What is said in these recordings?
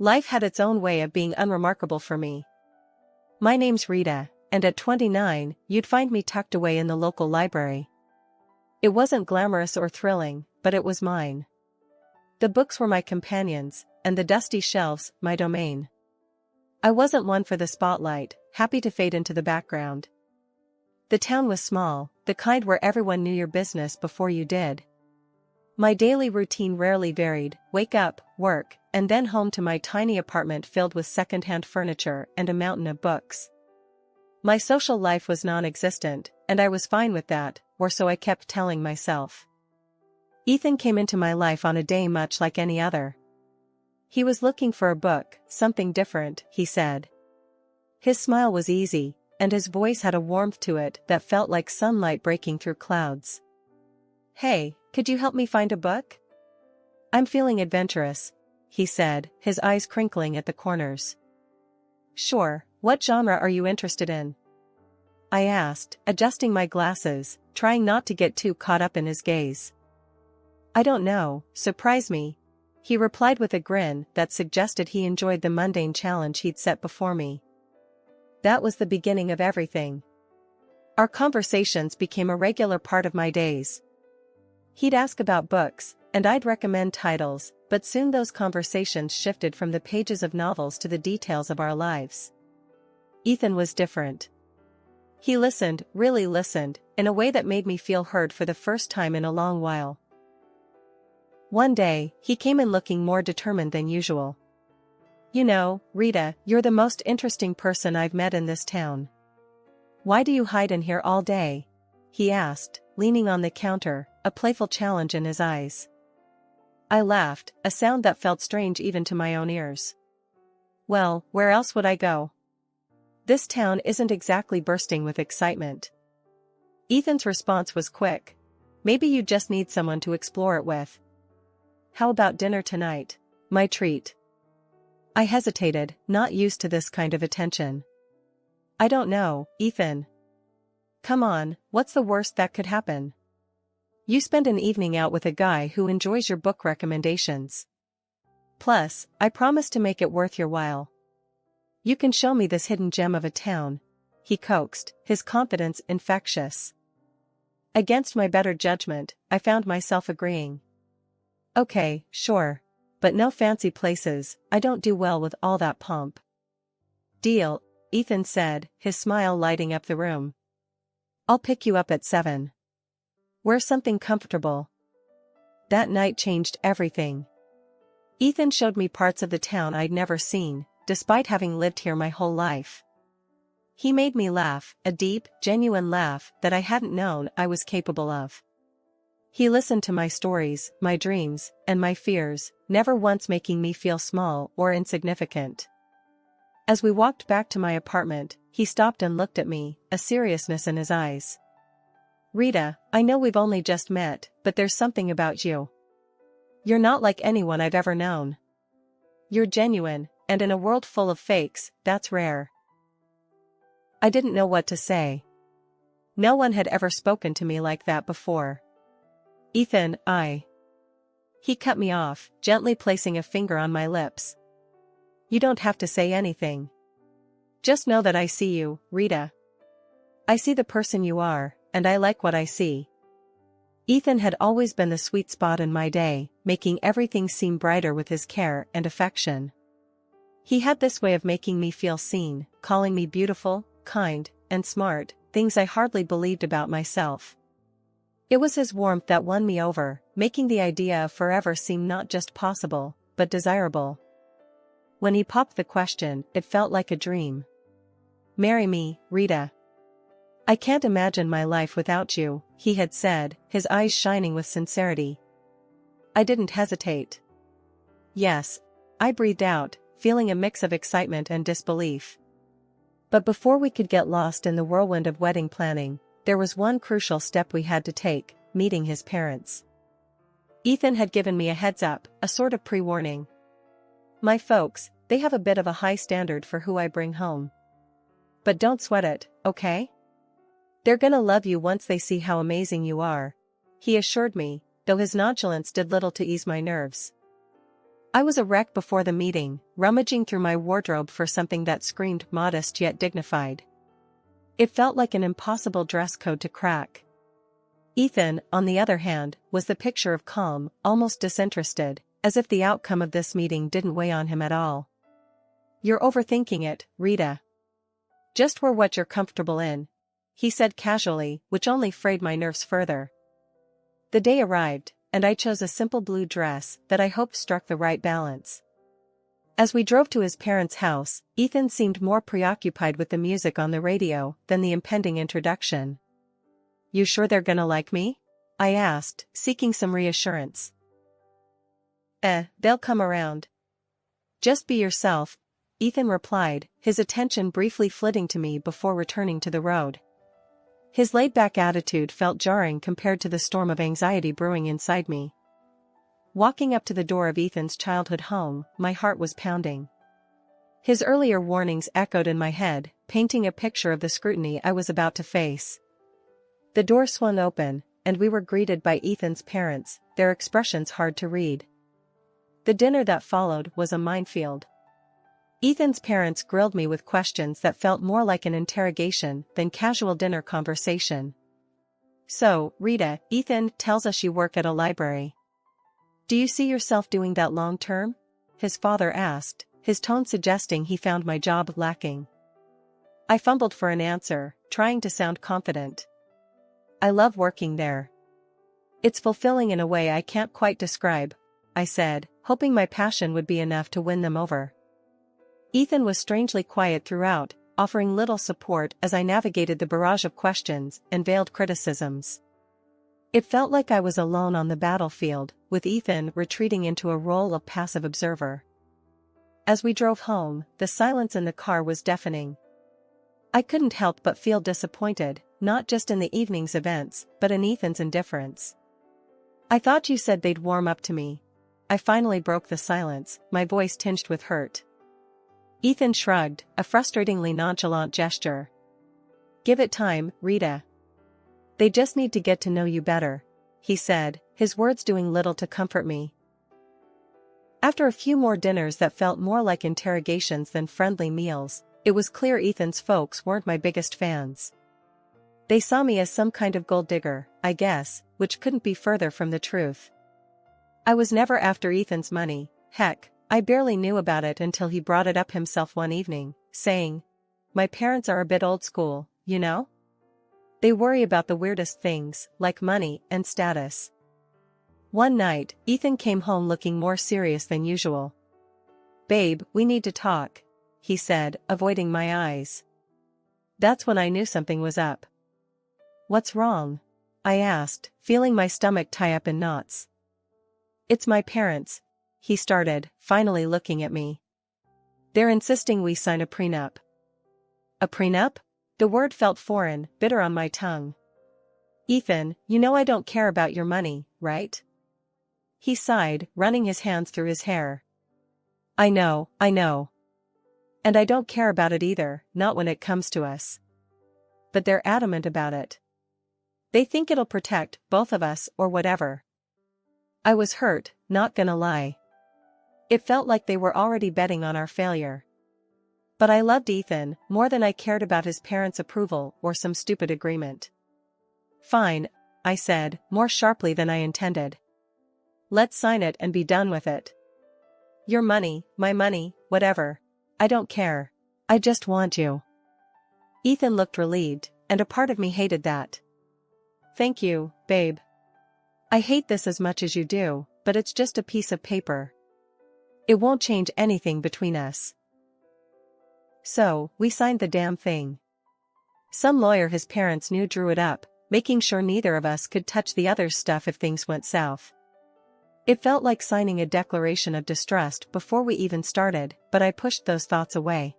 Life had its own way of being unremarkable for me. My name's Rita, and at 29, you'd find me tucked away in the local library. It wasn't glamorous or thrilling, but it was mine. The books were my companions, and the dusty shelves, my domain. I wasn't one for the spotlight, happy to fade into the background. The town was small, the kind where everyone knew your business before you did. My daily routine rarely varied: wake up, work, and then home to my tiny apartment filled with second-hand furniture and a mountain of books. My social life was non-existent, and I was fine with that, or so I kept telling myself. Ethan came into my life on a day much like any other. He was looking for a book, something different, he said. His smile was easy, and his voice had a warmth to it that felt like sunlight breaking through clouds. "Hey, could you help me find a book? I'm feeling adventurous," he said, his eyes crinkling at the corners. "Sure, what genre are you interested in?" I asked, adjusting my glasses, trying not to get too caught up in his gaze. "I don't know, surprise me," he replied with a grin that suggested he enjoyed the mundane challenge he'd set before me. That was the beginning of everything. Our conversations became a regular part of my days. He'd ask about books, and I'd recommend titles, but soon those conversations shifted from the pages of novels to the details of our lives. Ethan was different. He listened, really listened, in a way that made me feel heard for the first time in a long while. One day, he came in looking more determined than usual. "You know, Rita, you're the most interesting person I've met in this town. Why do you hide in here all day?" he asked, leaning on the counter, a playful challenge in his eyes. I laughed, a sound that felt strange even to my own ears. "Well, where else would I go? This town isn't exactly bursting with excitement." Ethan's response was quick. "Maybe you just need someone to explore it with. How about dinner tonight? My treat." I hesitated, not used to this kind of attention. "I don't know, Ethan. Come on, what's the worst that could happen? You spend an evening out with a guy who enjoys your book recommendations. Plus, I promise to make it worth your while. You can show me this hidden gem of a town," he coaxed, his confidence infectious. Against my better judgment, I found myself agreeing. "Okay, sure. But no fancy places, I don't do well with all that pomp." "Deal," Ethan said, his smile lighting up the room. "I'll pick you up at 7. Wear something comfortable." That night changed everything. Ethan showed me parts of the town I'd never seen, despite having lived here my whole life. He made me laugh, a deep, genuine laugh that I hadn't known I was capable of. He listened to my stories, my dreams, and my fears, never once making me feel small or insignificant. As we walked back to my apartment, he stopped and looked at me, a seriousness in his eyes. "Rita, I know we've only just met, but there's something about you. You're not like anyone I've ever known. You're genuine, and in a world full of fakes, that's rare." I didn't know what to say. No one had ever spoken to me like that before. "Ethan, He cut me off, gently placing a finger on my lips. "You don't have to say anything. Just know that I see you, Rita. I see the person you are, and I like what I see." Ethan had always been the sweet spot in my day, making everything seem brighter with his care and affection. He had this way of making me feel seen, calling me beautiful, kind, and smart, things I hardly believed about myself. It was his warmth that won me over, making the idea of forever seem not just possible, but desirable. When he popped the question, it felt like a dream. "Marry me, Rita. I can't imagine my life without you," he had said, his eyes shining with sincerity. I didn't hesitate. "Yes," I breathed out, feeling a mix of excitement and disbelief. But before we could get lost in the whirlwind of wedding planning, there was one crucial step we had to take: meeting his parents. Ethan had given me a heads up, a sort of pre-warning. "My folks, they have a bit of a high standard for who I bring home. But don't sweat it, okay? They're gonna love you once they see how amazing you are," he assured me, though his nonchalance did little to ease my nerves. I was a wreck before the meeting, rummaging through my wardrobe for something that screamed modest yet dignified. It felt like an impossible dress code to crack. Ethan, on the other hand, was the picture of calm, almost disinterested, as if the outcome of this meeting didn't weigh on him at all. "You're overthinking it, Rita. Just wear what you're comfortable in," he said casually, which only frayed my nerves further. The day arrived, and I chose a simple blue dress that I hoped struck the right balance. As we drove to his parents' house, Ethan seemed more preoccupied with the music on the radio than the impending introduction. "You sure they're gonna like me?" I asked, seeking some reassurance. They'll come around. Just be yourself," Ethan replied, his attention briefly flitting to me before returning to the road. His laid-back attitude felt jarring compared to the storm of anxiety brewing inside me. Walking up to the door of Ethan's childhood home, my heart was pounding. His earlier warnings echoed in my head, painting a picture of the scrutiny I was about to face. The door swung open, and we were greeted by Ethan's parents, their expressions hard to read. The dinner that followed was a minefield. Ethan's parents grilled me with questions that felt more like an interrogation than casual dinner conversation. "So, Rita, Ethan tells us you work at a library. Do you see yourself doing that long term?" his father asked, his tone suggesting he found my job lacking. I fumbled for an answer, trying to sound confident. "I love working there. It's fulfilling in a way I can't quite describe," I said, hoping my passion would be enough to win them over. Ethan was strangely quiet throughout, offering little support as I navigated the barrage of questions and veiled criticisms. It felt like I was alone on the battlefield, with Ethan retreating into a role of passive observer. As we drove home, the silence in the car was deafening. I couldn't help but feel disappointed, not just in the evening's events, but in Ethan's indifference. "I thought you said they'd warm up to me." I finally broke the silence, my voice tinged with hurt. Ethan shrugged, a frustratingly nonchalant gesture. "Give it time, Rita. They just need to get to know you better," he said, his words doing little to comfort me. After a few more dinners that felt more like interrogations than friendly meals, it was clear Ethan's folks weren't my biggest fans. They saw me as some kind of gold digger, I guess, which couldn't be further from the truth. I was never after Ethan's money, heck, I barely knew about it until he brought it up himself one evening, saying, "My parents are a bit old school, you know? They worry about the weirdest things, like money and status." One night, Ethan came home looking more serious than usual. "Babe, we need to talk," he said, avoiding my eyes. That's when I knew something was up. "What's wrong?" I asked, feeling my stomach tie up in knots. "It's my parents," he started, finally looking at me. "They're insisting we sign a prenup." "A prenup?" The word felt foreign, bitter on my tongue. "Ethan, you know I don't care about your money, right?" He sighed, running his hands through his hair. I know. And I don't care about it either, not when it comes to us. But they're adamant about it. They think it'll protect both of us or whatever." I was hurt, not gonna lie. It felt like they were already betting on our failure. But I loved Ethan more than I cared about his parents' approval or some stupid agreement. "Fine," I said, more sharply than I intended. "Let's sign it and be done with it. Your money, my money, whatever. I don't care. I just want you." Ethan looked relieved, and a part of me hated that. "Thank you, babe. I hate this as much as you do, but it's just a piece of paper. It won't change anything between us." So, we signed the damn thing. Some lawyer his parents knew drew it up, making sure neither of us could touch the other's stuff if things went south. It felt like signing a declaration of distrust before we even started, but I pushed those thoughts away.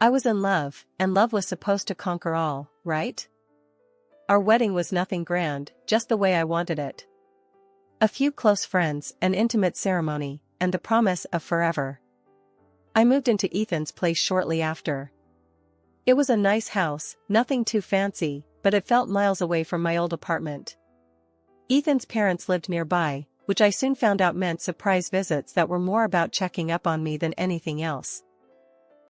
I was in love, and love was supposed to conquer all, right? Our wedding was nothing grand, just the way I wanted it. A few close friends, an intimate ceremony, and the promise of forever. I moved into Ethan's place shortly after. It was a nice house, nothing too fancy, but it felt miles away from my old apartment. Ethan's parents lived nearby, which I soon found out meant surprise visits that were more about checking up on me than anything else.